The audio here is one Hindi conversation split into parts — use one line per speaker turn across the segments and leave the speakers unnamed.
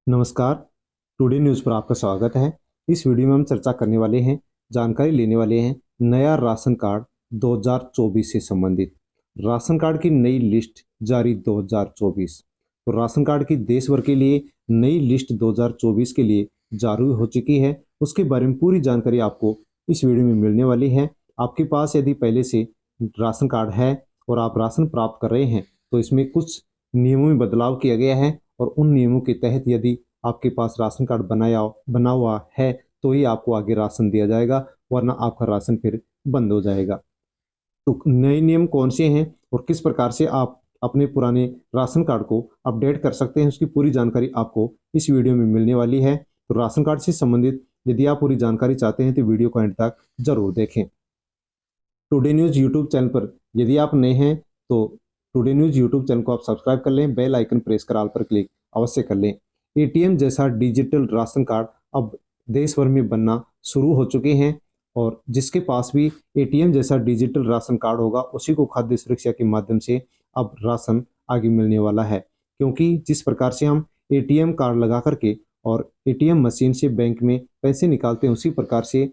नमस्कार। टुडे न्यूज़ पर आपका स्वागत है। इस वीडियो में हम चर्चा करने वाले हैं, जानकारी लेने वाले हैं नया राशन कार्ड 2024 से संबंधित। राशन कार्ड की नई लिस्ट जारी 2024। तो राशन कार्ड की देश भर के लिए नई लिस्ट 2024 के लिए जारी हो चुकी है। उसके बारे में पूरी जानकारी आपको इस वीडियो में मिलने वाली है। आपके पास यदि पहले से राशन कार्ड है और आप राशन प्राप्त कर रहे हैं तो इसमें कुछ नियमों में बदलाव किया गया है और उन नियमों के तहत यदि आपके पास राशन कार्ड बना हुआ है तो ही आपको आगे राशन दिया जाएगा, वरना आपका राशन फिर बंद हो जाएगा। तो नए नियम कौन से हैं और किस प्रकार से आप अपने पुराने राशन कार्ड को अपडेट कर सकते हैं, उसकी पूरी जानकारी आपको इस वीडियो में मिलने वाली है। तो राशन कार्ड से संबंधित यदि आप पूरी जानकारी चाहते हैं तो वीडियो को अंत तक जरूर देखें। टुडे न्यूज़ यूट्यूब चैनल पर यदि आप नए हैं तो टुडे न्यूज़ यूट्यूब चैनल को आप सब्सक्राइब कर लें, बेल आइकन प्रेस कर ऑल पर क्लिक अवश्य कर लें। एटीएम जैसा डिजिटल राशन कार्ड अब देश भर में बनना शुरू हो चुके हैं और जिसके पास भी एटीएम जैसा डिजिटल राशन कार्ड होगा उसी को खाद्य सुरक्षा के माध्यम से अब राशन आगे मिलने वाला है। क्योंकि जिस प्रकार से हम एटीएम कार्ड लगा करके और एटीएम मशीन से बैंक में पैसे निकालते हैं, उसी प्रकार से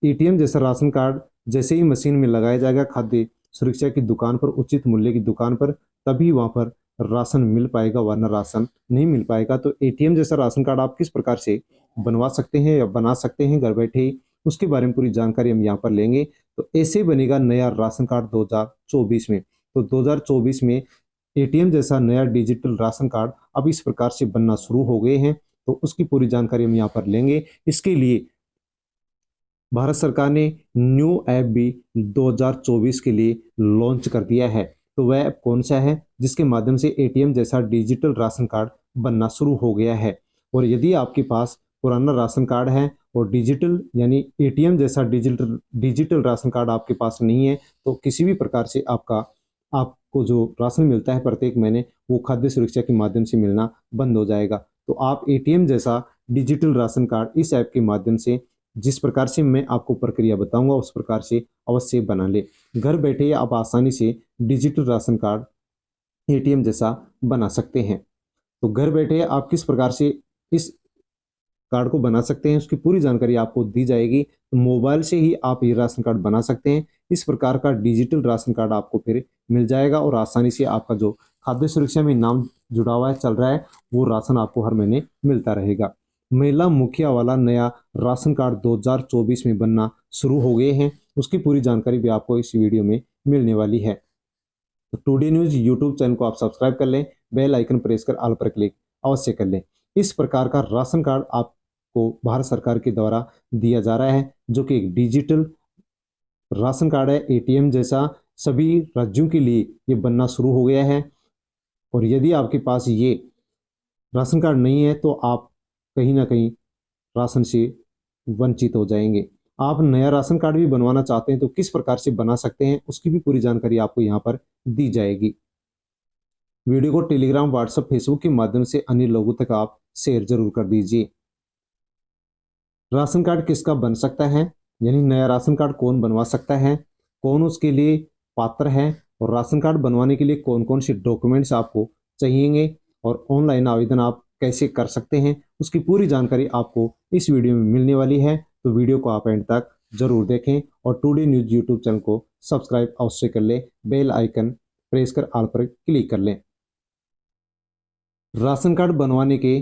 एटीएम जैसा राशन कार्ड जैसे ही मशीन में लगाया जाएगा खाद्य सुरक्षा की दुकान पर, उचित मूल्य की दुकान पर, तभी वहां पर राशन मिल पाएगा, वरना राशन नहीं मिल पाएगा। तो एटीएम जैसा राशन कार्ड आप किस प्रकार से बनवा सकते हैं या बना सकते हैं घर बैठे ही, उसके बारे में पूरी जानकारी हम यहाँ पर लेंगे। तो ऐसे बनेगा नया राशन कार्ड 2024 में। तो 2024 में एटीएम जैसा नया डिजिटल राशन कार्ड अब इस प्रकार से बनना शुरू हो गए हैं। तो उसकी पूरी जानकारी हम यहाँ पर लेंगे। इसके लिए भारत सरकार ने न्यू ऐप भी 2024 के लिए लॉन्च कर दिया है। तो वह ऐप कौन सा है जिसके माध्यम से एटीएम जैसा डिजिटल राशन कार्ड बनना शुरू हो गया है। और यदि आपके पास पुराना राशन कार्ड है और डिजिटल यानी एटीएम जैसा डिजिटल डिजिटल राशन कार्ड आपके पास नहीं है तो किसी भी प्रकार से आपको जो राशन मिलता है प्रत्येक महीने वो खाद्य सुरक्षा के माध्यम से मिलना बंद हो जाएगा। तो आप एटीएम जैसा डिजिटल राशन कार्ड इस ऐप के माध्यम से, जिस प्रकार से मैं आपको प्रक्रिया बताऊंगा उस प्रकार से अवश्य बना ले। घर बैठे आप आसानी से डिजिटल राशन कार्ड एटीएम जैसा बना सकते हैं। तो घर बैठे आप किस प्रकार से इस कार्ड को बना सकते हैं उसकी पूरी जानकारी आपको दी जाएगी। तो मोबाइल से ही आप ये राशन कार्ड बना सकते हैं। इस प्रकार का डिजिटल राशन कार्ड आपको फिर मिल जाएगा और आसानी से आपका जो खाद्य सुरक्षा में नाम जुड़ा हुआ है चल रहा है वो राशन आपको हर महीने मिलता रहेगा। महिला मुखिया वाला नया राशन कार्ड 2024 में बनना शुरू हो गए हैं, उसकी पूरी जानकारी भी आपको इस वीडियो में मिलने वाली है। तो टुडे न्यूज़ यूट्यूब चैनल को आप सब्सक्राइब कर लें, बेल आइकन प्रेस कर ऑल पर क्लिक अवश्य कर लें। इस प्रकार का राशन कार्ड आपको भारत सरकार के द्वारा दिया जा रहा है, जो कि एक डिजिटल राशन कार्ड है। एटीएम जैसा सभी राज्यों के लिए ये बनना शुरू हो गया है। और यदि आपके पास ये राशन कार्ड नहीं है तो आप कहीं ना कहीं राशन से वंचित हो जाएंगे। आप नया राशन कार्ड भी बनवाना चाहते हैं तो किस प्रकार से बना सकते हैं उसकी भी पूरी जानकारी आपको यहाँ पर दी जाएगी। वीडियो को टेलीग्राम, व्हाट्सएप, फेसबुक के माध्यम से अन्य लोगों तक आप शेयर जरूर कर दीजिए। राशन कार्ड किसका बन सकता है, यानी नया राशन कार्ड कौन बनवा सकता है, कौन उसके लिए पात्र है और राशन कार्ड बनवाने के लिए कौन कौन से डॉक्यूमेंट्स आपको चाहिएंगे और ऑनलाइन आवेदन आप कैसे कर सकते हैं, उसकी पूरी जानकारी आपको इस वीडियो में मिलने वाली है। तो वीडियो को आप एंड तक जरूर देखें और टुडे न्यूज़ यूट्यूब चैनल को सब्सक्राइब अवश्य कर लें, बेल आइकन प्रेस कर ऑल पर क्लिक कर लें। राशन कार्ड बनवाने के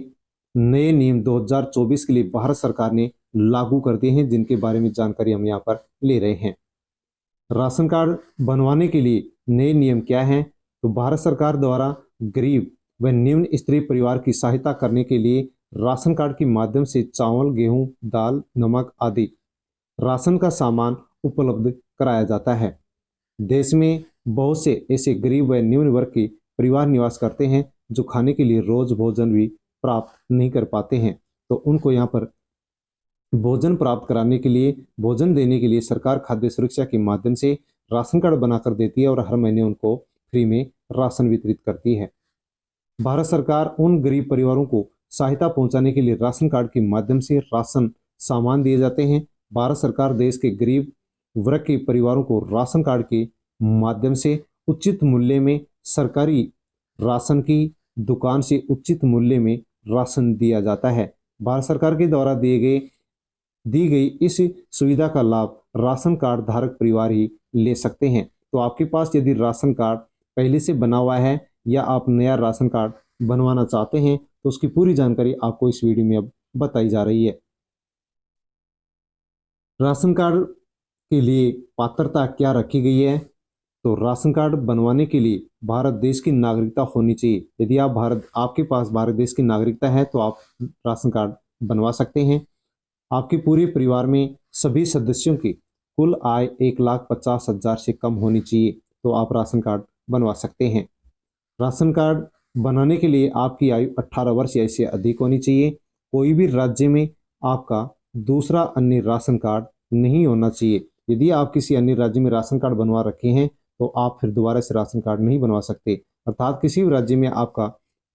नए नियम 2024 के लिए भारत सरकार ने लागू कर दिए हैं, जिनके बारे में जानकारी हम यहाँ पर ले रहे हैं। राशन कार्ड बनवाने के लिए नए नियम क्या हैं? तो भारत सरकार द्वारा गरीब व निम्न स्तरीय परिवार की सहायता करने के लिए राशन कार्ड के माध्यम से चावल, गेहूं, दाल, नमक आदि राशन का सामान उपलब्ध कराया जाता है। देश में बहुत से ऐसे गरीब व निम्न वर्ग के परिवार निवास करते हैं जो खाने के लिए रोज भोजन भी प्राप्त नहीं कर पाते हैं। तो उनको यहाँ पर भोजन प्राप्त कराने के लिए, भोजन देने के लिए सरकार खाद्य सुरक्षा के माध्यम से राशन कार्ड बनाकर देती है और हर महीने उनको फ्री में राशन वितरित करती है। भारत सरकार उन गरीब परिवारों को सहायता पहुंचाने के लिए राशन कार्ड के माध्यम से राशन सामान दिए जाते हैं। भारत सरकार देश के गरीब वर्ग के परिवारों को राशन कार्ड के माध्यम से उचित मूल्य में सरकारी राशन की दुकान से उचित मूल्य में राशन दिया जाता है। भारत सरकार के द्वारा दी गई इस सुविधा का लाभ राशन कार्ड धारक परिवार ही ले सकते हैं। तो आपके पास यदि राशन कार्ड पहले से बना हुआ है या आप नया राशन कार्ड बनवाना चाहते हैं तो उसकी पूरी जानकारी आपको इस वीडियो में अब बताई जा रही है। राशन कार्ड के लिए पात्रता क्या रखी गई है? तो राशन कार्ड बनवाने के लिए भारत देश की नागरिकता होनी चाहिए। यदि आपके पास भारत देश की नागरिकता है तो आप राशन कार्ड बनवा सकते हैं। आपके पूरे परिवार में सभी सदस्यों की कुल आय 1,50,000 से कम होनी चाहिए तो आप राशन कार्ड बनवा सकते हैं। राशन कार्ड बनाने के लिए आपकी आयु 18 वर्ष या इससे अधिक होनी चाहिए। कोई भी राज्य में आपका दूसरा अन्य राशन कार्ड नहीं होना चाहिए। यदि आप किसी अन्य राज्य में राशन कार्ड बनवा रखे हैं तो आप फिर दोबारा से राशन कार्ड नहीं बनवा सकते। अर्थात किसी भी राज्य में आपका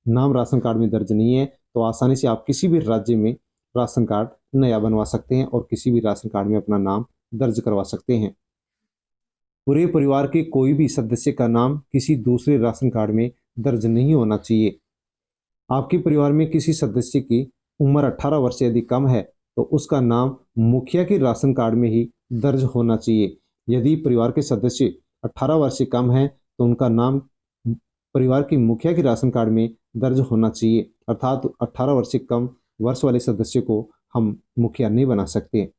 नाम राशन कार्ड में दर्ज नहीं है तो आसानी से आप किसी भी राज्य में राशन कार्ड नया बनवा सकते हैं और किसी भी राशन कार्ड में अपना नाम दर्ज करवा सकते हैं। पूरे परिवार के कोई भी सदस्य का नाम किसी दूसरे राशन कार्ड में दर्ज नहीं होना चाहिए। आपके परिवार में किसी सदस्य की उम्र 18 वर्ष से यदि कम है तो उसका नाम मुखिया के राशन कार्ड में ही दर्ज होना चाहिए। यदि परिवार के सदस्य 18 वर्ष से कम है तो उनका नाम परिवार की मुखिया के राशन कार्ड में दर्ज होना चाहिए। अर्थात 18 वर्ष से कम वर्ष वाले सदस्य को हम मुखिया नहीं बना सकते।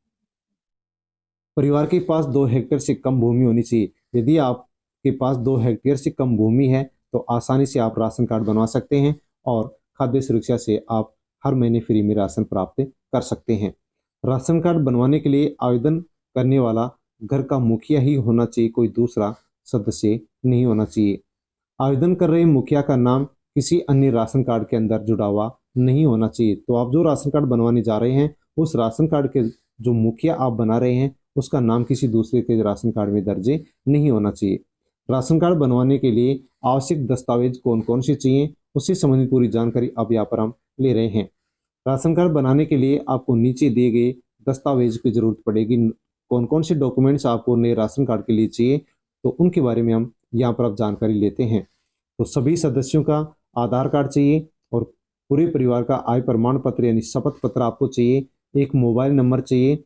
परिवार के पास 2 हेक्टेयर से कम भूमि होनी चाहिए। यदि आपके पास 2 हेक्टेयर से कम भूमि है तो आसानी से आप राशन कार्ड बनवा सकते हैं और खाद्य सुरक्षा से आप हर महीने फ्री में राशन प्राप्त कर सकते हैं। राशन कार्ड बनवाने के लिए आवेदन करने वाला घर का मुखिया ही होना चाहिए, कोई दूसरा सदस्य नहीं होना चाहिए। आवेदन कर रहे मुखिया का नाम किसी अन्य राशन कार्ड के अंदर जुड़ा हुआ नहीं होना चाहिए। तो आप जो राशन कार्ड बनवाने जा रहे हैं उस राशन कार्ड के जो मुखिया आप बना रहे हैं उसका नाम किसी दूसरे के राशन कार्ड में दर्ज नहीं होना चाहिए। राशन कार्ड बनवाने के लिए आवश्यक दस्तावेज कौन कौन से चाहिए उससे संबंधित पूरी जानकारी अब यहाँ पर हम ले रहे हैं। राशन कार्ड बनाने के लिए आपको नीचे दिए गए दस्तावेज की जरूरत पड़ेगी। कौन कौन से डॉक्यूमेंट्स आपको नए राशन कार्ड के लिए चाहिए तो उनके बारे में हम यहाँ पर अब जानकारी लेते हैं। तो सभी सदस्यों का आधार कार्ड चाहिए और पूरे परिवार का आय प्रमाण पत्र यानी शपथ पत्र आपको चाहिए। एक मोबाइल नंबर चाहिए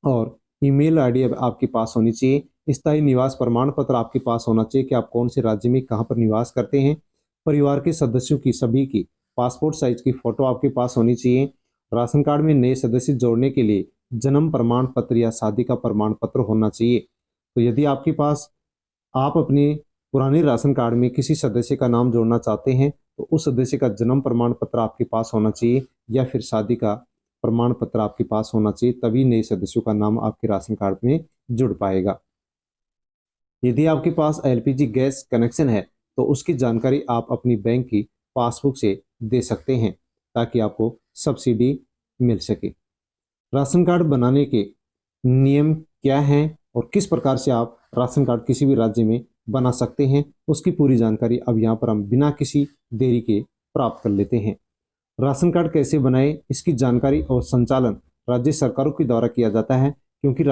और ईमेल आईडी आपके पास होनी चाहिए। स्थायी निवास प्रमाण पत्र आपके पास होना चाहिए कि आप कौन से राज्य में कहाँ पर निवास करते हैं। परिवार के सदस्यों की सभी की पासपोर्ट साइज की फोटो आपके पास होनी चाहिए। राशन कार्ड में नए सदस्य जोड़ने के लिए जन्म प्रमाण पत्र या शादी का प्रमाण पत्र होना चाहिए। तो यदि आपके पास आप अपने पुराने राशन कार्ड में किसी सदस्य का नाम जोड़ना चाहते हैं तो उस सदस्य का जन्म प्रमाण पत्र आपके पास होना चाहिए या फिर शादी का प्रमाण पत्र आपके पास होना चाहिए, तभी नए सदस्यों का नाम आपके राशन कार्ड में जुड़ पाएगा। यदि आपके पास एलपीजी गैस कनेक्शन है तो उसकी जानकारी आप अपनी बैंक की पासबुक से दे सकते हैं ताकि आपको सब्सिडी मिल सके। राशन कार्ड बनाने के नियम क्या हैं और किस प्रकार से आप राशन कार्ड किसी भी राज्य में बना सकते हैं उसकी पूरी जानकारी अब यहाँ पर हम बिना किसी देरी के प्राप्त कर लेते हैं। राशन कार्ड कैसे बनाए इसकी जानकारी और संचालन राज्य सरकारों के द्वारा किया जाता है, क्योंकि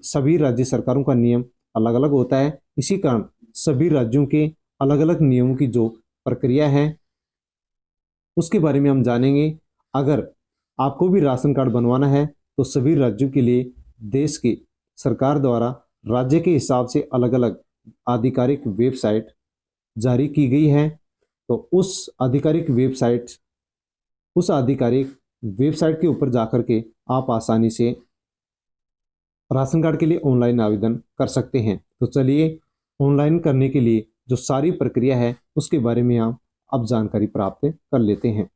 सभी राज्य सरकारों का नियम अलग अलग होता है। इसी कारण सभी राज्यों के अलग अलग नियमों की जो प्रक्रिया है उसके बारे में हम जानेंगे। अगर आपको भी राशन कार्ड बनवाना है तो सभी राज्यों के लिए देश की सरकार द्वारा राज्य के हिसाब से अलग अलग आधिकारिक वेबसाइट जारी की गई है। तो उस आधिकारिक वेबसाइट के ऊपर जाकर के आप आसानी से राशन कार्ड के लिए ऑनलाइन आवेदन कर सकते हैं। तो चलिए ऑनलाइन करने के लिए जो सारी प्रक्रिया है उसके बारे में हम अब जानकारी प्राप्त कर लेते हैं।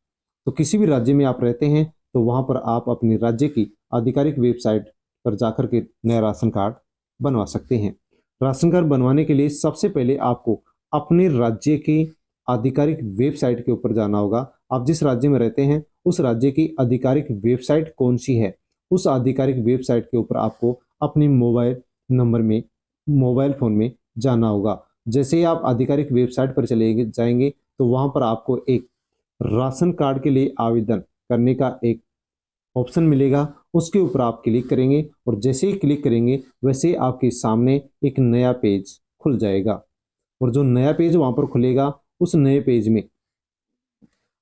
तो किसी भी राज्य में आप रहते हैं तो वहां पर आप अपने राज्य की आधिकारिक वेबसाइट पर जाकर के नया राशन कार्ड बनवा सकते हैं। राशन कार्ड बनवाने के लिए सबसे पहले आपको अपने राज्य की आधिकारिक वेबसाइट के ऊपर जाना होगा। आप जिस राज्य में रहते हैं उस राज्य की आधिकारिक वेबसाइट कौन सी है उस आधिकारिक वेबसाइट के ऊपर आपको अपने मोबाइल फोन में जाना होगा। जैसे ही आप आधिकारिक वेबसाइट पर चले जाएंगे तो वहां पर आपको एक राशन कार्ड के लिए आवेदन करने का एक ऑप्शन मिलेगा। उसके ऊपर आप क्लिक करेंगे और जैसे ही क्लिक करेंगे वैसे ही आपके सामने एक नया पेज खुल जाएगा और जो नया पेज वहां पर खुलेगा उस नए पेज में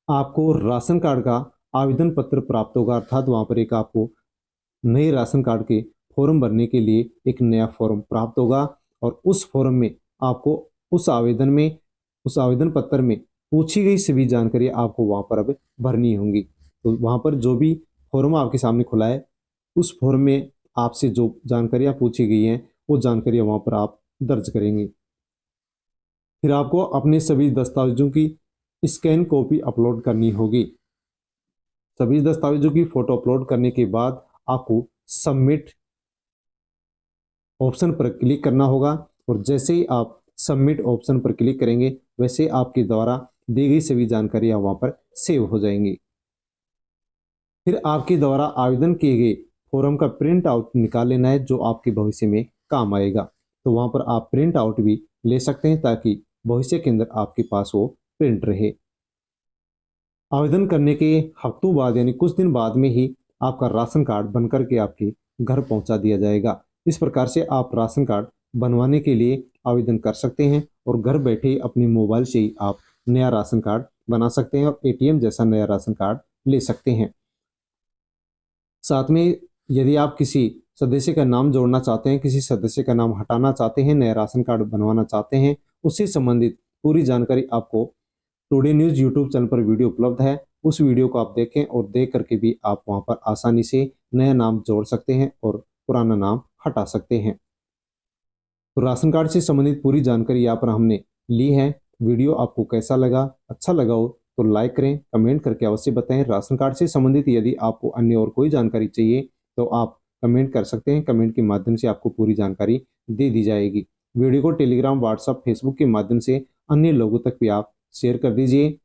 आपको राशन कार्ड का आवेदन पत्र प्राप्त होगा, अर्थात वहाँ पर एक आपको नए राशन कार्ड के फॉर्म भरने के लिए एक नया फॉर्म प्राप्त होगा। और उस फॉर्म में आपको उस आवेदन में उस आवेदन पत्र में पूछी गई सभी जानकारी आपको वहाँ पर अब भरनी होंगी। तो वहाँ पर जो भी फॉर्म आपके सामने खुला है, उस फॉर्म में आपसे जो जानकारियाँ पूछी गई हैं वो जानकारियाँ वहाँ पर आप दर्ज करेंगे। फिर आपको अपने सभी दस्तावेजों की स्कैन कॉपी अपलोड करनी होगी। सभी दस्तावेजों की फोटो अपलोड करने के बाद आपको सबमिट ऑप्शन पर क्लिक करना होगा। और जैसे ही आप सबमिट ऑप्शन पर क्लिक करेंगे, वैसे आपके द्वारा दी गई सभी जानकारियां वहां पर सेव हो जाएंगी। फिर आपके द्वारा आवेदन किए गए फॉर्म का प्रिंट आउट निकाल लेना है, जो आपके भविष्य में काम आएगा। तो वहां पर आप प्रिंट आउट भी ले सकते हैं, ताकि भविष्य के अंदर आपके पास वो प्रिंट रहे। आवेदन करने के हफ्तों बाद यानी कुछ दिन बाद में ही आपका राशन कार्ड बनकर के आपके घर पहुंचा दिया जाएगा। इस प्रकार से आप राशन कार्ड बनवाने के लिए आवेदन कर सकते हैं और घर बैठे ही अपने मोबाइल से ही आप नया राशन कार्ड बना सकते हैं और एटीएम जैसा नया राशन कार्ड ले सकते हैं। साथ में यदि आप किसी सदस्य का नाम जोड़ना चाहते हैं, किसी सदस्य का नाम हटाना चाहते हैं, नया राशन कार्ड बनवाना चाहते हैं, उससे संबंधित पूरी जानकारी आपको टुडे न्यूज़ यूट्यूब चैनल पर वीडियो उपलब्ध है। उस वीडियो को आप देखें और देख करके भी आप वहां पर आसानी से नया नाम जोड़ सकते हैं और पुराना नाम हटा सकते हैं। तो राशन कार्ड से संबंधित पूरी जानकारी यहाँ पर हमने ली है। वीडियो आपको कैसा लगा? अच्छा लगा हो तो लाइक करें, कमेंट करके अवश्य बताएं। राशन कार्ड से संबंधित यदि आपको अन्य और कोई जानकारी चाहिए तो आप कमेंट कर सकते हैं। कमेंट के माध्यम से आपको पूरी जानकारी दे दी जाएगी। वीडियो को टेलीग्राम, व्हाट्सएप, फेसबुक के माध्यम से अन्य लोगों तक भी आप शेयर कर दीजिए।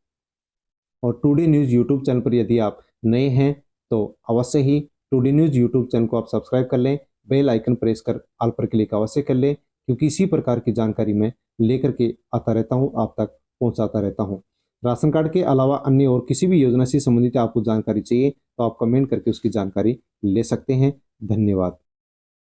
और टुडे न्यूज़ यूट्यूब चैनल पर यदि आप नए हैं तो अवश्य ही टुडे न्यूज़ यूट्यूब चैनल को आप सब्सक्राइब कर लें, बेल आइकन प्रेस कर ऑल पर क्लिक अवश्य कर लें, क्योंकि इसी प्रकार की जानकारी मैं लेकर के आता रहता हूँ, आप तक पहुँचाता रहता हूँ। राशन कार्ड के अलावा अन्य और किसी भी योजना से संबंधित आपको जानकारी चाहिए तो आप कमेंट करके उसकी जानकारी ले सकते हैं। धन्यवाद।